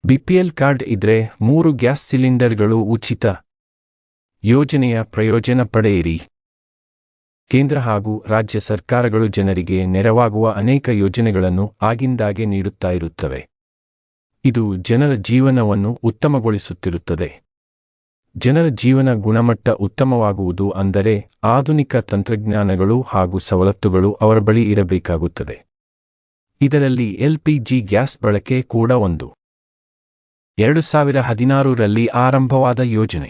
BPL card ಇದ್ರೆ 3 gas ಸಿಲಿಂಡರ್ಗಳು ಉಚಿತ. ಯೋಜನೆಯ ಪ್ರಯೋಜನ ಪಡೆಯಿರಿ. ಕೇಂದ್ರ ಹಾಗೂ ರಾಜ್ಯ ಸರ್ಕಾರಗಳು ಜನರಿಗೆ ನೆರವಾಗುವ ಅನೇಕ ಯೋಜನೆಗಳನ್ನು ಆಗಿಂದಾಗೆ ನೀಡುತ್ತಾ ಇರುತ್ತವೆ. ಇದು ಜನರ ಜೀವನವನ್ನು ಉತ್ತಮಗೊಳಿಸುತ್ತಿರುತ್ತದೆ. ಜನರ ಜೀವನ ಗುಣಮಟ್ಟ ಉತ್ತಮವಾಗುವುದು ಅಂದರೆ ಆಧುನಿಕ ತಂತ್ರಜ್ಞಾನಗಳು ಹಾಗೂ ಸವಲತ್ತುಗಳು ಅವರ ಬಳಿ ಇರಬೇಕಾಗುತ್ತದೆ. ಇದರಲ್ಲಿ ಎಲ್ಪಿಜಿ ಗ್ಯಾಸ್ ಬಳಕೆ ಕೂಡ ಒಂದು. 2016ರಲ್ಲಿ ಆರಂಭವಾದ ಯೋಜನೆ.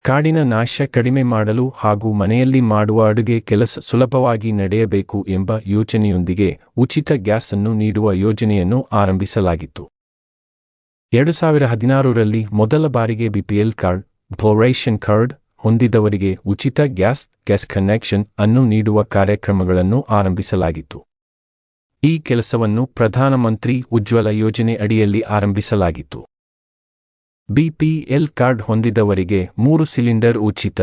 ಕಾಡಿನ ನಾಶ ಕಡಿಮೆ ಮಾಡಲು ಹಾಗೂ ಮನೆಯಲ್ಲಿ ಮಾಡುವ ಅಡುಗೆ ಕೆಲಸ ಸುಲಭವಾಗಿ ನಡೆಯಬೇಕು ಎಂಬ ಯೋಜನೆಯೊಂದಿಗೆ ಉಚಿತ ಗ್ಯಾಸ್ ಅನ್ನು ನೀಡುವ ಯೋಜನೆಯನ್ನು ಆರಂಭಿಸಲಾಗಿತ್ತು. 2016ರಲ್ಲಿ ಮೊದಲ ಬಾರಿಗೆ ಬಿಪಿಎಲ್ ಕಾರ್ಡ್, ರೇಷನ್ ಕಾರ್ಡ್ ಹೊಂದಿದವರಿಗೆ ಉಚಿತ ಗ್ಯಾಸ್ ಕನೆಕ್ಷನ್ ಅನ್ನು ನೀಡುವ ಕಾರ್ಯಕ್ರಮಗಳನ್ನು ಆರಂಭಿಸಲಾಗಿತ್ತು. ಈ ಕೆಲಸವನ್ನು ಪ್ರಧಾನಮಂತ್ರಿ ಉಜ್ವಲ ಯೋಜನೆ ಅಡಿಯಲ್ಲಿ ಆರಂಭಿಸಲಾಗಿತ್ತು. ಬಿಪಿಎಲ್ ಕಾರ್ಡ್ ಹೊಂದಿದವರಿಗೆ 3 ಸಿಲಿಂಡರ್ ಉಚಿತ.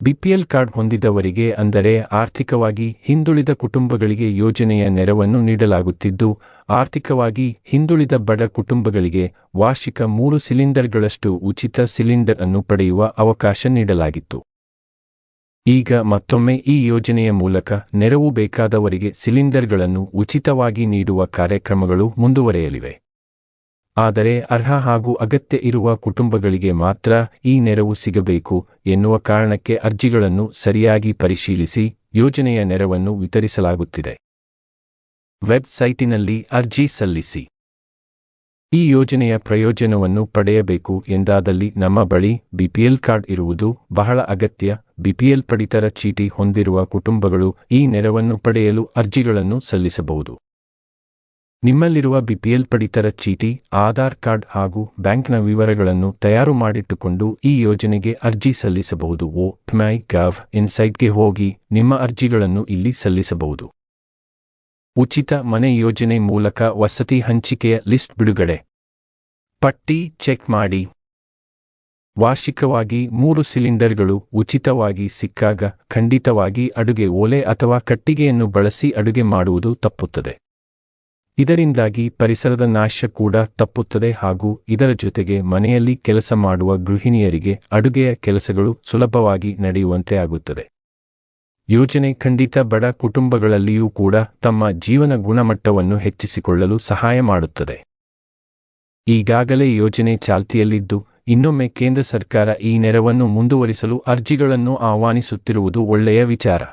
ಬಿಪಿಎಲ್ ಕಾರ್ಡ್ ಹೊಂದಿದವರಿಗೆ ಅಂದರೆ ಆರ್ಥಿಕವಾಗಿ ಹಿಂದುಳಿದ ಕುಟುಂಬಗಳಿಗೆ ಯೋಜನೆಯ ನೆರವನ್ನು ನೀಡಲಾಗುತ್ತಿದ್ದು, ಆರ್ಥಿಕವಾಗಿ ಹಿಂದುಳಿದ ಬಡ ಕುಟುಂಬಗಳಿಗೆ ವಾರ್ಷಿಕ 3 ಸಿಲಿಂಡರ್ಗಳಷ್ಟು ಉಚಿತ ಸಿಲಿಂಡರ್ ಅನ್ನು ಪಡೆಯುವ ಅವಕಾಶ ನೀಡಲಾಗಿತ್ತು. ಈಗ ಮತ್ತೊಮ್ಮೆ ಈ ಯೋಜನೆಯ ಮೂಲಕ ನೆರವು ಬೇಕಾದವರಿಗೆ ಸಿಲಿಂಡರ್ಗಳನ್ನು ಉಚಿತವಾಗಿ ನೀಡುವ ಕಾರ್ಯಕ್ರಮಗಳು ಮುಂದುವರೆಯಲಿವೆ. ಆದರೆ ಅರ್ಹ ಹಾಗೂ ಅಗತ್ಯ ಇರುವ ಕುಟುಂಬಗಳಿಗೆ ಮಾತ್ರ ಈ ನೆರವು ಸಿಗಬೇಕು ಎನ್ನುವ ಕಾರಣಕ್ಕೆ ಅರ್ಜಿಗಳನ್ನು ಸರಿಯಾಗಿ ಪರಿಶೀಲಿಸಿ ಯೋಜನೆಯ ನೆರವನ್ನು ವಿತರಿಸಲಾಗುತ್ತಿದೆ. ವೆಬ್ಸೈಟಿನಲ್ಲಿ ಅರ್ಜಿ ಸಲ್ಲಿಸಿ. ಈ ಯೋಜನೆಯ ಪ್ರಯೋಜನವನ್ನು ಪಡೆಯಬೇಕು ಎಂದಾದಲ್ಲಿ ನಮ್ಮ ಬಳಿ ಬಿಪಿಎಲ್ ಕಾರ್ಡ್ ಇರುವುದು ಬಹಳ ಅಗತ್ಯ. ಬಿಪಿಎಲ್ ಪಡಿತರ ಚೀಟಿ ಹೊಂದಿರುವ ಕುಟುಂಬಗಳು ಈ ನೆರವನ್ನು ಪಡೆಯಲು ಅರ್ಜಿಗಳನ್ನು ಸಲ್ಲಿಸಬಹುದು. ನಿಮ್ಮಲ್ಲಿರುವ ಬಿಪಿಎಲ್ ಪಡಿತರ ಚೀಟಿ, ಆಧಾರ್ ಕಾರ್ಡ್ ಹಾಗೂ ಬ್ಯಾಂಕ್ನ ವಿವರಗಳನ್ನು ತಯಾರು ಮಾಡಿಟ್ಟುಕೊಂಡು ಈ ಯೋಜನೆಗೆ ಅರ್ಜಿ ಸಲ್ಲಿಸಬಹುದು. mygov ಇನ್ಸೈಟ್ಗೆ ಹೋಗಿ ನಿಮ್ಮ ಅರ್ಜಿಗಳನ್ನು ಇಲ್ಲಿ ಸಲ್ಲಿಸಬಹುದು. ಉಚಿತ ಮನೆ ಯೋಜನೆ ಮೂಲಕ ವಸತಿ ಹಂಚಿಕೆಯ ಲಿಸ್ಟ್ ಬಿಡುಗಡೆ. ಪಟ್ಟಿ ಚೆಕ್ ಮಾಡಿ. ವಾರ್ಷಿಕವಾಗಿ 3 ಸಿಲಿಂಡರ್ಗಳು ಉಚಿತವಾಗಿ ಸಿಕ್ಕಾಗ ಖಂಡಿತವಾಗಿ ಅಡುಗೆ ಒಲೆ ಅಥವಾ ಕಟ್ಟಿಗೆಯನ್ನು ಬಳಸಿ ಅಡುಗೆ ಮಾಡುವುದು ತಪ್ಪುತ್ತದೆ. ಇದರಿಂದಾಗಿ ಪರಿಸರದ ನಾಶ ಕೂಡ ತಪ್ಪುತ್ತದೆ ಹಾಗೂ ಇದರ ಜೊತೆಗೆ ಮನೆಯಲ್ಲಿ ಕೆಲಸ ಮಾಡುವ ಗೃಹಿಣಿಯರಿಗೆ ಅಡುಗೆಯ ಕೆಲಸಗಳು ಸುಲಭವಾಗಿ ನಡೆಯುವಂತೆ ಆಗುತ್ತದೆ. ಯೋಜನೆ ಖಂಡಿತ ಬಡ ಕುಟುಂಬಗಳಲ್ಲಿಯೂ ಕೂಡ ತಮ್ಮ ಜೀವನ ಗುಣಮಟ್ಟವನ್ನು ಹೆಚ್ಚಿಸಿಕೊಳ್ಳಲು ಸಹಾಯ ಮಾಡುತ್ತದೆ. ಈಗಾಗಲೇ ಯೋಜನೆ ಚಾಲ್ತಿಯಲ್ಲಿದ್ದು, ಇನ್ನೊಮ್ಮೆ ಕೇಂದ್ರ ಸರ್ಕಾರ ಈ ನೆರವನ್ನು ಮುಂದುವರಿಸಲು ಅರ್ಜಿಗಳನ್ನು ಆಹ್ವಾನಿಸುತ್ತಿರುವುದು ಒಳ್ಳೆಯ ವಿಚಾರ.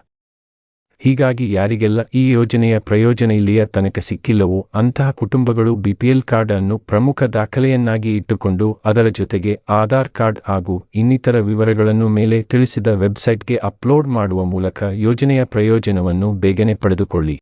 ಹೀಗಾಗಿ ಯಾರಿಗೆಲ್ಲ ಈ ಯೋಜನೆಯ ಪ್ರಯೋಜನ ಇಲ್ಲಿಯ ತನಕ ಸಿಕ್ಕಿಲ್ಲವೋ ಅಂತಹ ಕುಟುಂಬಗಳು ಬಿಪಿಎಲ್ ಕಾರ್ಡ್ ಅನ್ನು ಪ್ರಮುಖ ದಾಖಲೆಯನ್ನಾಗಿ ಇಟ್ಟುಕೊಂಡು ಅದರ ಜೊತೆಗೆ ಆಧಾರ್ ಕಾರ್ಡ್ ಹಾಗೂ ಇನ್ನಿತರ ವಿವರಗಳನ್ನು ಮೇಲೆ ತಿಳಿಸಿದ ವೆಬ್ಸೈಟ್ಗೆ ಅಪ್ಲೋಡ್ ಮಾಡುವ ಮೂಲಕ ಯೋಜನೆಯ ಪ್ರಯೋಜನವನ್ನು ಬೇಗನೆ ಪಡೆದುಕೊಳ್ಳಿ.